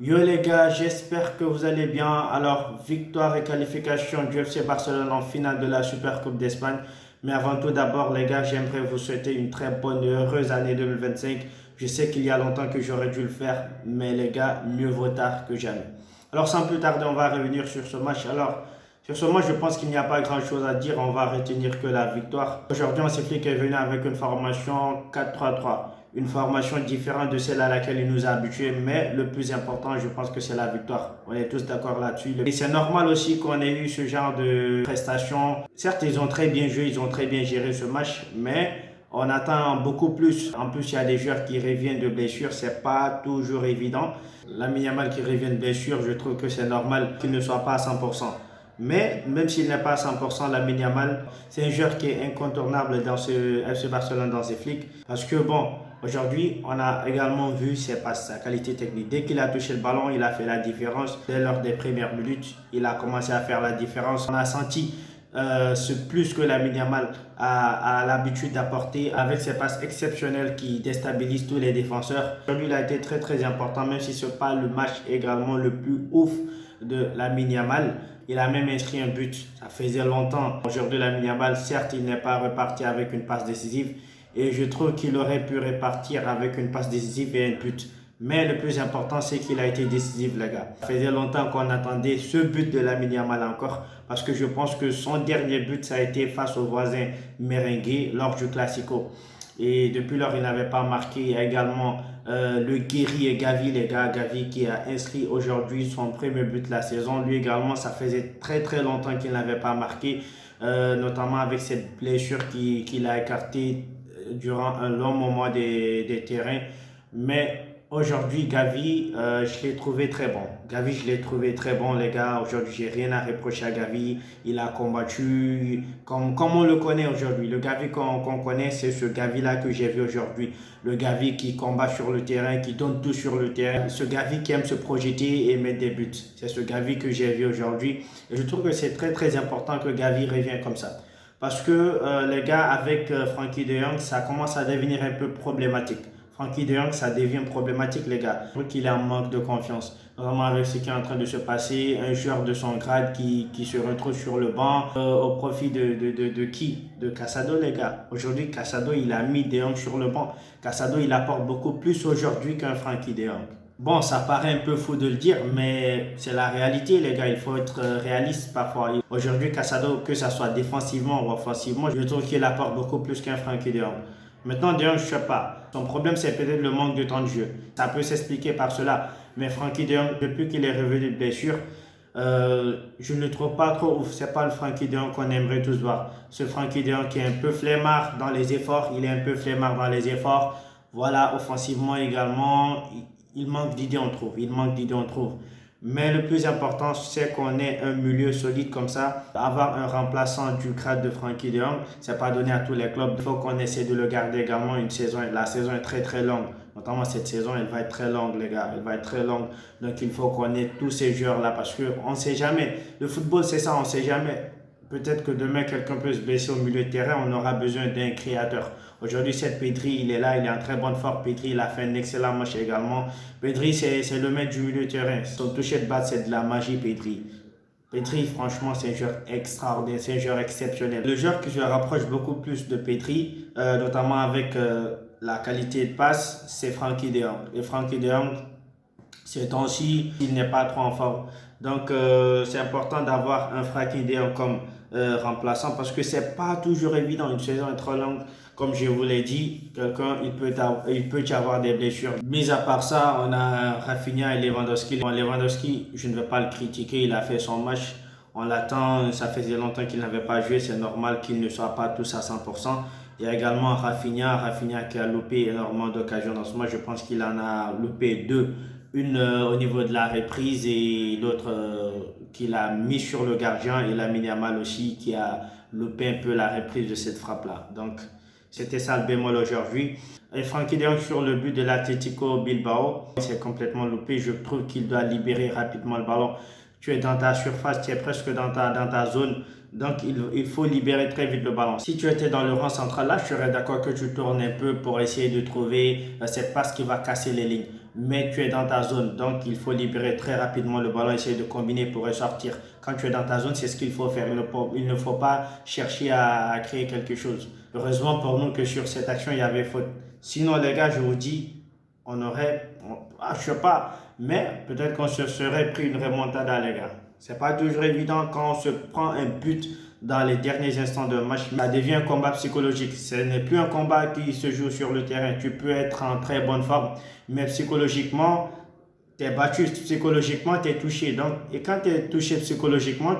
Yo les gars, j'espère que vous allez bien. Alors, victoire et qualification du FC Barcelone en finale de la Super Coupe d'Espagne. Mais avant tout, d'abord les gars, j'aimerais vous souhaiter une très bonne et heureuse année 2025. Je sais qu'il y a longtemps que j'aurais dû le faire, mais les gars, mieux vaut tard que jamais. Alors, sans plus tarder, on va revenir sur ce match. Alors, sur ce match, je pense qu'il n'y a pas grand-chose à dire. On va retenir que la victoire. Aujourd'hui, on s'est fait est venu avec une formation 4-3-3, une formation différente de celle à laquelle il nous a habitués, mais le plus important, je pense que c'est la victoire. On est tous d'accord là-dessus. Et c'est normal aussi qu'on ait eu ce genre de prestations. Certes, ils ont très bien joué, ils ont très bien géré ce match, mais on attend beaucoup plus. En plus, il y a des joueurs qui reviennent de blessures, c'est pas toujours évident. Lamine Yamal qui revient de blessure, je trouve que c'est normal qu'il ne soit pas à 100%. Mais même s'il n'est pas à 100%, Lamine Yamal, c'est un joueur qui est incontournable dans ce FC Barcelone, dans ses flics. Parce que bon, aujourd'hui, on a également vu ses passes, sa qualité technique. Dès qu'il a touché le ballon, il a fait la différence. Dès lors des premières minutes, il a commencé à faire la différence. On a senti ce plus que Lamine Yamal a l'habitude d'apporter avec ses passes exceptionnelles qui déstabilisent tous les défenseurs. Aujourd'hui, il a été très très important, même si ce n'est pas le match également le plus ouf de Lamine Yamal. Il a même inscrit un but. Ça faisait longtemps. Aujourd'hui, Lamine Yamal, certes, il n'est pas reparti avec une passe décisive. Et je trouve qu'il aurait pu repartir avec une passe décisive et un but. Mais le plus important, c'est qu'il a été décisif, les gars. Ça faisait longtemps qu'on attendait ce but de Lamine Yamal encore. Parce que je pense que son dernier but, ça a été face au voisin merengue lors du Classico. Et depuis lors, il n'avait pas marqué. Il y a également le guerrier Gavi, les gars. Gavi qui a inscrit aujourd'hui son premier but de la saison. Lui également, ça faisait très très longtemps qu'il n'avait pas marqué. Notamment avec cette blessure qu'il a écartée durant un long moment des terrains. Mais aujourd'hui, Gavi, je l'ai trouvé très bon. Gavi, je l'ai trouvé très bon, les gars. Aujourd'hui, j'ai rien à reprocher à Gavi. Il a combattu comme on le connaît aujourd'hui. Le Gavi qu'on connaît, c'est ce Gavi-là que j'ai vu aujourd'hui. Le Gavi qui combat sur le terrain, qui donne tout sur le terrain. Ce Gavi qui aime se projeter et mettre des buts. C'est ce Gavi que j'ai vu aujourd'hui. Et je trouve que c'est très très important que Gavi revienne comme ça. Parce que les gars, avec Frankie de Jong, ça commence à devenir un peu problématique. Frankie de Jong, ça devient problématique, les gars. Je trouve qu'il est en manque de confiance. Notamment avec ce qui est en train de se passer. Un joueur de son grade qui se retrouve sur le banc au profit de qui? De Casado, les gars. Aujourd'hui, Casado, il a mis de Jong sur le banc. Casado, il apporte beaucoup plus aujourd'hui qu'un Frankie de Jong. Bon, ça paraît un peu fou de le dire, mais c'est la réalité, les gars. Il faut être réaliste parfois. Aujourd'hui, Casado, que ça soit défensivement ou offensivement, je trouve qu'il apporte beaucoup plus qu'un Frankie de Jong. Maintenant, de Jong, je ne sais pas. Son problème, c'est peut-être le manque de temps de jeu. Ça peut s'expliquer par cela. Mais Frankie de Jong, depuis qu'il est revenu de blessure, je ne le trouve pas trop ouf. C'est pas le Frankie de Jong qu'on aimerait tous voir. Ce Frankie de Jong qui est un peu flemmard dans les efforts. Il est un peu flemmard dans les efforts. Voilà, offensivement également, il manque d'idées, on trouve. Il manque d'idées, on trouve. Mais le plus important, c'est qu'on ait un milieu solide comme ça. Avoir un remplaçant du grade de Frankie de Jong, c'est pas donné à tous les clubs. Il faut qu'on essaie de le garder également une saison. La saison est très très longue. Notamment cette saison, elle va être très longue, les gars. Elle va être très longue. Donc il faut qu'on ait tous ces joueurs-là parce qu'on ne sait jamais. Le football, c'est ça, on ne sait jamais. Peut-être que demain, quelqu'un peut se blesser au milieu de terrain, on aura besoin d'un créateur. Aujourd'hui, cette Pedri, il est là, il est en très bonne forme. Pedri, il a fait un excellent match également. Pedri, c'est le maître du milieu de terrain. Son toucher de batte, c'est de la magie, Pedri. Pedri, franchement, c'est un joueur extraordinaire, c'est un joueur exceptionnel. Le joueur que je rapproche beaucoup plus de Pedri, notamment avec la qualité de passe, c'est Frankie de Jong. Et Frankie de Jong, ces temps-ci, il n'est pas trop en forme. Donc, c'est important d'avoir un Frankie de Jong comme remplaçant parce que c'est pas toujours évident. Une saison est trop longue. Comme je vous l'ai dit, quelqu'un, il peut y avoir des blessures. Mis à part ça, on a Rafinha et Lewandowski. Bon, Lewandowski, je ne veux pas le critiquer, il a fait son match. On l'attend, ça faisait longtemps qu'il n'avait pas joué, c'est normal qu'il ne soit pas tous à 100%. Il y a également Rafinha qui a loupé énormément d'occasions dans ce match. Je pense qu'il en a loupé deux. Une au niveau de la reprise et l'autre qu'il a mis sur le gardien. Et la Yamal aussi qui a loupé un peu la reprise de cette frappe-là. Donc, c'était ça le bémol aujourd'hui. Et Frankie de Jong sur le but de l'Atlético Bilbao, c'est complètement loupé. Je trouve qu'il doit libérer rapidement le ballon. Tu es dans ta surface, tu es presque dans ta zone. Donc, il faut libérer très vite le ballon. Si tu étais dans le rang central, là, je serais d'accord que tu tournes un peu pour essayer de trouver cette passe qui va casser les lignes. mais tu es dans ta zone. Donc, il faut libérer très rapidement le ballon, essayer de combiner pour ressortir. Quand tu es dans ta zone, c'est ce qu'il faut faire. Il ne faut pas chercher à créer quelque chose. Heureusement pour nous que sur cette action, il y avait faute. Sinon, les gars, je vous dis, je sais pas, mais peut-être qu'on se serait pris une remontada, les gars. C'est pas toujours évident quand on se prend un but dans les derniers instants de match. Ça devient un combat psychologique. Ce n'est plus un combat qui se joue sur le terrain. Tu peux être en très bonne forme, mais psychologiquement, tu es battu. Psychologiquement, tu es touché. Donc, et quand tu es touché psychologiquement,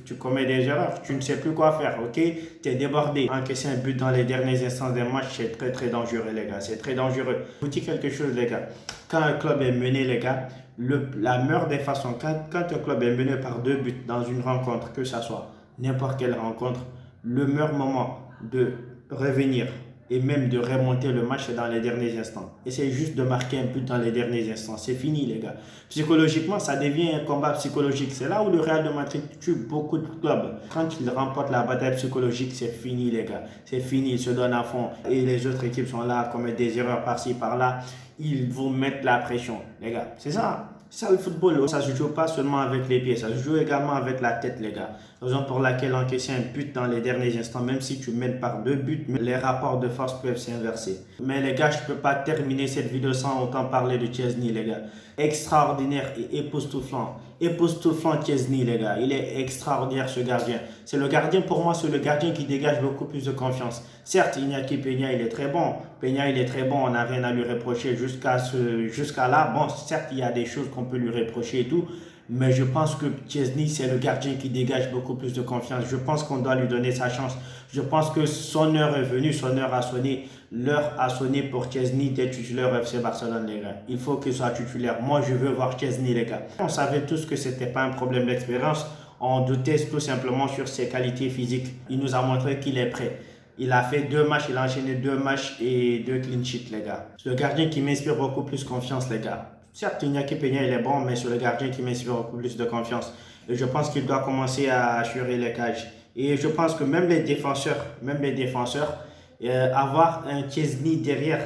tu commets des erreurs. Tu ne sais plus quoi faire, ok? Tu es débordé. Encaisser un but dans les derniers instants d'un match, c'est très, très dangereux, les gars. C'est très dangereux. Je vous dis quelque chose, les gars. Quand un club est mené, les gars, la meilleure des façons, quand un club est mené par 2 buts dans une rencontre, que ça soit n'importe quelle rencontre, le meilleur moment de revenir et même de remonter le match dans les derniers instants. Essayez juste de marquer un but dans les derniers instants. C'est fini, les gars. Psychologiquement, ça devient un combat psychologique. C'est là où le Real de Madrid tue beaucoup de clubs. Quand ils remportent la bataille psychologique, c'est fini, les gars. C'est fini, ils se donnent à fond. Et les autres équipes sont là à commettre des erreurs par-ci, par-là. Ils vous mettent la pression, les gars. C'est ça. C'est ça le football. Ça ne se joue pas seulement avec les pieds, ça se joue également avec la tête, les gars. Raison pour laquelle encaisser un but dans les derniers instants, même si tu mènes par 2 buts, les rapports de force peuvent s'inverser. Mais les gars, je ne peux pas terminer cette vidéo sans autant parler de Szczęsny, les gars. Extraordinaire et époustouflant. Époustouflant Szczęsny, les gars. Il est extraordinaire, ce gardien. C'est le gardien, pour moi, c'est le gardien qui dégage beaucoup plus de confiance. Certes, Iñaki Peña, il est très bon. Peña, il est très bon, on n'a rien à lui reprocher jusqu'à là. Bon, certes, il y a des choses qu'on peut lui reprocher et tout. Mais je pense que Szczęsny, c'est le gardien qui dégage beaucoup plus de confiance. Je pense qu'on doit lui donner sa chance. Je pense que son heure est venue, son heure a sonné. L'heure a sonné pour Szczęsny d'être titulaire au FC Barcelone, les gars. Il faut qu'il soit titulaire. Moi, je veux voir Szczęsny, les gars. On savait tous que ce n'était pas un problème d'expérience. On doutait tout simplement sur ses qualités physiques. Il nous a montré qu'il est prêt. Il a fait 2 matchs, il a enchaîné 2 matchs et 2 clean sheets, les gars. C'est le gardien qui m'inspire beaucoup plus confiance, les gars. Certes, Iñaki Peña, il est bon, mais c'est le gardien qui m'inspire beaucoup plus de confiance. Et je pense qu'il doit commencer à assurer les cages. Et je pense que même les défenseurs, avoir un Szczęsny derrière,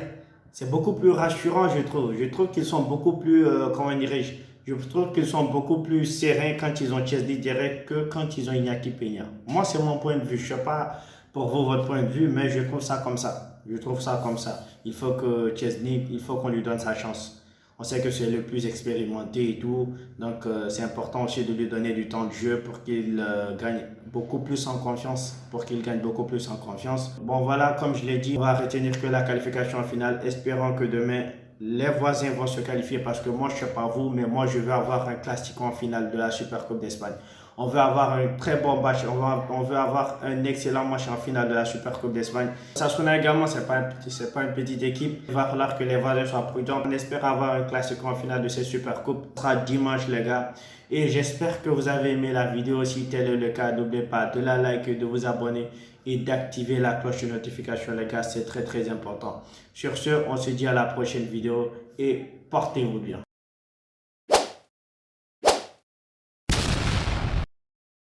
c'est beaucoup plus rassurant, je trouve. Je trouve qu'ils sont beaucoup plus, je trouve qu'ils sont beaucoup plus sereins quand ils ont Szczęsny derrière que quand ils ont Iñaki Peña. Moi, c'est mon point de vue. Je ne sais pas pour vous votre point de vue, mais je trouve ça comme ça. Je trouve ça comme ça. Il faut que Szczęsny, il faut qu'on lui donne sa chance. On sait que c'est le plus expérimenté et tout, donc c'est important aussi de lui donner du temps de jeu pour qu'il gagne beaucoup plus en confiance, Bon voilà, comme je l'ai dit, on va retenir que la qualification finale, espérons que demain, les voisins vont se qualifier parce que moi, je ne sais pas vous, mais moi, je veux avoir un classico en finale de la Super Coupe d'Espagne. On veut avoir un très bon match, on veut avoir un excellent match en finale de la Super Coupe d'Espagne. Sassuolo également, c'est pas une petite équipe. Il va falloir que les voisins soient prudents. On espère avoir un classico en finale de cette Super Coupe. Ce sera dimanche, les gars. Et j'espère que vous avez aimé la vidéo. Si tel est le cas, n'oubliez pas de la liker, de vous abonner et d'activer la cloche de notification, les gars. C'est très, très important. Sur ce, on se dit à la prochaine vidéo et portez-vous bien.